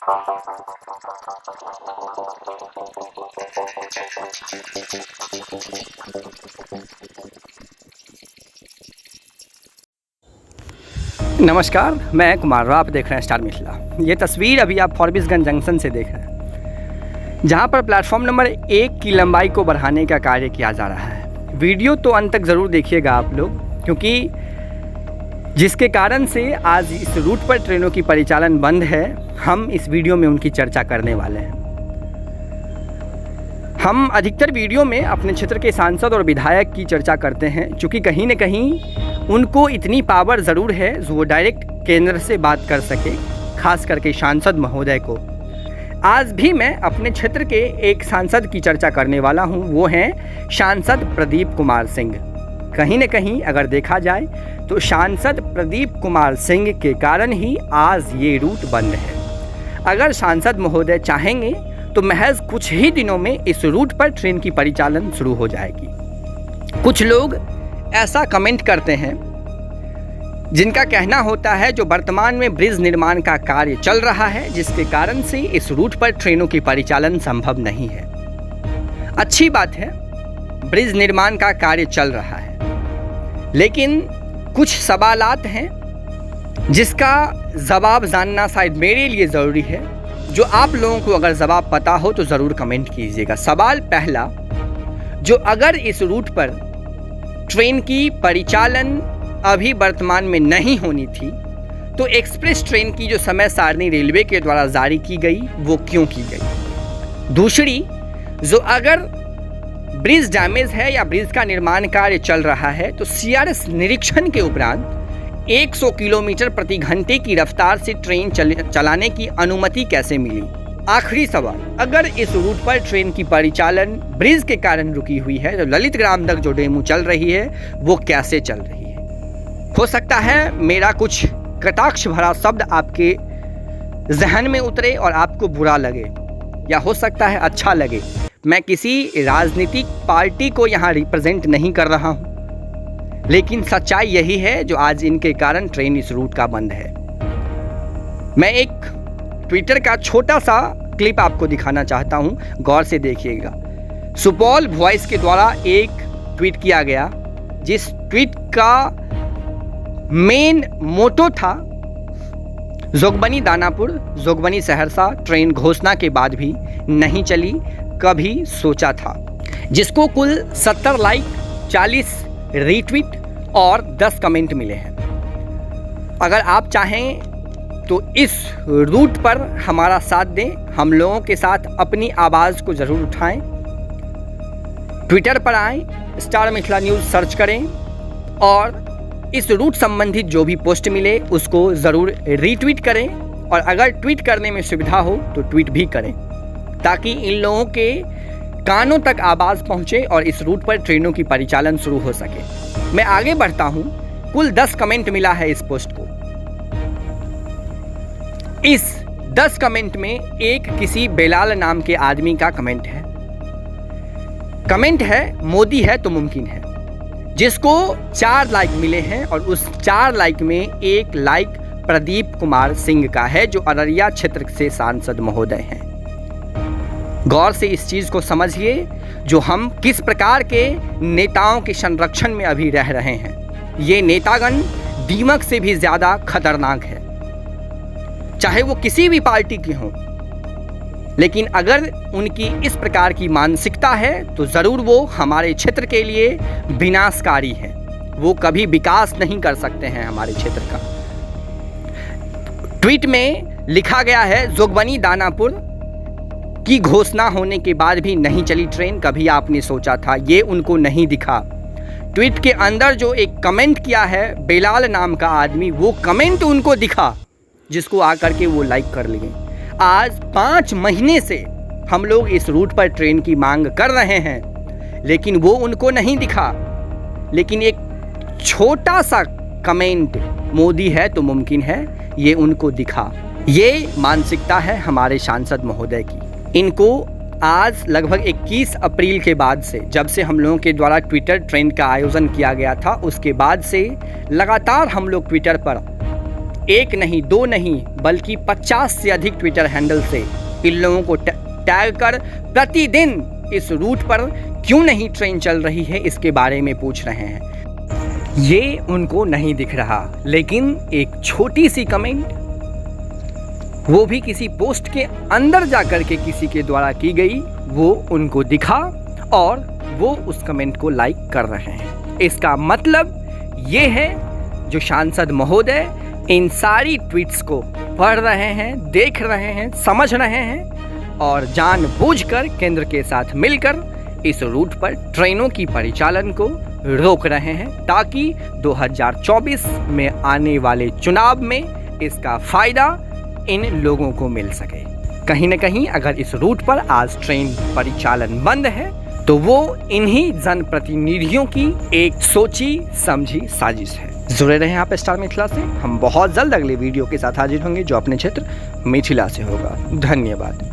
नमस्कार, मैं कुमार राव, आप देख रहे हैं स्टार मिथिला। ये तस्वीर अभी आप फॉरबिसगंज जंक्शन से देख रहे हैं, जहां पर प्लेटफॉर्म नंबर 1 की लंबाई को बढ़ाने का कार्य किया जा रहा है। वीडियो तो अंत तक ज़रूर देखिएगा आप लोग, क्योंकि जिसके कारण से आज इस रूट पर ट्रेनों की परिचालन बंद है, हम इस वीडियो में उनकी चर्चा करने वाले हैं। हम अधिकतर वीडियो में अपने क्षेत्र के सांसद और विधायक की चर्चा करते हैं, क्योंकि कहीं न कहीं उनको इतनी पावर ज़रूर है जो वो डायरेक्ट केंद्र से बात कर सके, खास करके सांसद महोदय को। आज भी मैं अपने क्षेत्र के एक सांसद की चर्चा करने वाला हूं, वो हैं सांसद प्रदीप कुमार सिंह। कहीं न कहीं अगर देखा जाए तो सांसद प्रदीप कुमार सिंह के कारण ही आज ये रूट बंद है। अगर सांसद महोदय चाहेंगे तो महज कुछ ही दिनों में इस रूट पर ट्रेन की परिचालन शुरू हो जाएगी। कुछ लोग ऐसा कमेंट करते हैं जिनका कहना होता है जो वर्तमान में ब्रिज निर्माण का कार्य चल रहा है, जिसके कारण से इस रूट पर ट्रेनों की परिचालन संभव नहीं है। अच्छी बात है, ब्रिज निर्माण का कार्य चल रहा है, लेकिन कुछ सवालात हैं जिसका जवाब जानना शायद मेरे लिए ज़रूरी है। जो आप लोगों को अगर जवाब पता हो तो ज़रूर कमेंट कीजिएगा। सवाल पहला, जो अगर इस रूट पर ट्रेन की परिचालन अभी वर्तमान में नहीं होनी थी, तो एक्सप्रेस ट्रेन की जो समय सारणी रेलवे के द्वारा जारी की गई वो क्यों की गई। दूसरी, जो अगर ब्रिज डैमेज है या ब्रिज का निर्माण कार्य चल रहा है, तो सीआरएस निरीक्षण के उपरांत 100 किलोमीटर प्रति घंटे की रफ्तार से ट्रेन चलाने की अनुमति कैसे मिली। आखिरी सवाल, अगर इस रूट पर ट्रेन की परिचालन ब्रिज के कारण रुकी हुई है, तो ललित ग्राम तक जो डेमू चल रही है वो कैसे चल रही है। हो सकता है मेरा कुछ कटाक्ष भरा शब्द आपके जहन में उतरे और आपको बुरा लगे, या हो सकता है अच्छा लगे। मैं किसी राजनीतिक पार्टी को यहाँ रिप्रेजेंट नहीं कर रहा हूँ, लेकिन सच्चाई यही है जो आज इनके कारण ट्रेन इस रूट का बंद है। मैं एक ट्विटर का छोटा सा क्लिप आपको दिखाना चाहता हूं, गौर से देखिएगा। सुपौल वॉइस के द्वारा एक ट्वीट किया गया, जिस ट्वीट का मेन मोटो था जोगबनी दानापुर, जोगबनी सहरसा ट्रेन घोषणा के बाद भी नहीं चली, कभी सोचा था, जिसको कुल 70 लाइक, 40 रीट्वीट और 10 कमेंट मिले हैं। अगर आप चाहें तो इस रूट पर हमारा साथ दें, हम लोगों के साथ अपनी आवाज़ को ज़रूर उठाएं। ट्विटर पर आएं, स्टार मिथिला न्यूज़ सर्च करें और इस रूट संबंधित जो भी पोस्ट मिले उसको ज़रूर रीट्वीट करें, और अगर ट्वीट करने में सुविधा हो तो ट्वीट भी करें, ताकि इन लोगों के कानों तक आवाज़ पहुंचे और इस रूट पर ट्रेनों की परिचालन शुरू हो सके। मैं आगे बढ़ता हूं। कुल 10 कमेंट मिला है इस पोस्ट को। इस 10 कमेंट में एक किसी बेलाल नाम के आदमी का कमेंट है। कमेंट है, मोदी है तो मुमकिन है, जिसको 4 लाइक मिले हैं, और उस 4 लाइक में 1 लाइक प्रदीप कुमार सिंह का है, जो अररिया क्षेत्र से सांसद महोदय हैं। गौर से इस चीज़ को समझिए, जो हम किस प्रकार के नेताओं के संरक्षण में अभी रह रहे हैं। ये नेतागण दीमक से भी ज़्यादा खतरनाक है, चाहे वो किसी भी पार्टी के हों, लेकिन अगर उनकी इस प्रकार की मानसिकता है तो ज़रूर वो हमारे क्षेत्र के लिए विनाशकारी है। वो कभी विकास नहीं कर सकते हैं हमारे क्षेत्र का। ट्वीट में लिखा गया है, जोगबनी दानापुर की घोषणा होने के बाद भी नहीं चली ट्रेन, कभी आपने सोचा था, ये उनको नहीं दिखा। ट्वीट के अंदर जो एक कमेंट किया है बेलाल नाम का आदमी, वो कमेंट उनको दिखा, जिसको आकर के वो लाइक कर लिए। आज 5 महीने से हम लोग इस रूट पर ट्रेन की मांग कर रहे हैं, लेकिन वो उनको नहीं दिखा। लेकिन एक छोटा सा कमेंट, मोदी है तो मुमकिन है, ये उनको दिखा। ये मानसिकता है हमारे सांसद महोदय की। इनको आज लगभग 21 अप्रैल के बाद से, जब से हम लोगों के द्वारा ट्विटर ट्रेंड का आयोजन किया गया था, उसके बाद से लगातार हम लोग ट्विटर पर एक नहीं, दो नहीं, बल्कि 50 से अधिक ट्विटर हैंडल से इन लोगों को टैग कर प्रतिदिन इस रूट पर क्यों नहीं ट्रेन चल रही है इसके बारे में पूछ रहे हैं। ये उनको नहीं दिख रहा, लेकिन एक छोटी सी कमेंट, वो भी किसी पोस्ट के अंदर जाकर के किसी के द्वारा की गई, वो उनको दिखा और वो उस कमेंट को लाइक कर रहे हैं। इसका मतलब ये है जो सांसद महोदय इन सारी ट्वीट्स को पढ़ रहे हैं, देख रहे हैं, समझ रहे हैं और जानबूझकर केंद्र के साथ मिलकर इस रूट पर ट्रेनों की परिचालन को रोक रहे हैं, ताकि 2024 में आने वाले चुनाव में इसका फायदा इन लोगों को मिल सके। कहीं न कहीं अगर इस रूट पर आज ट्रेन परिचालन बंद है तो वो इन्हीं जनप्रतिनिधियों की एक सोची समझी साजिश है। जुड़े रहें आप स्टार मिथिला से। हम बहुत जल्द अगले वीडियो के साथ हाजिर होंगे जो अपने क्षेत्र मिथिला से होगा। धन्यवाद।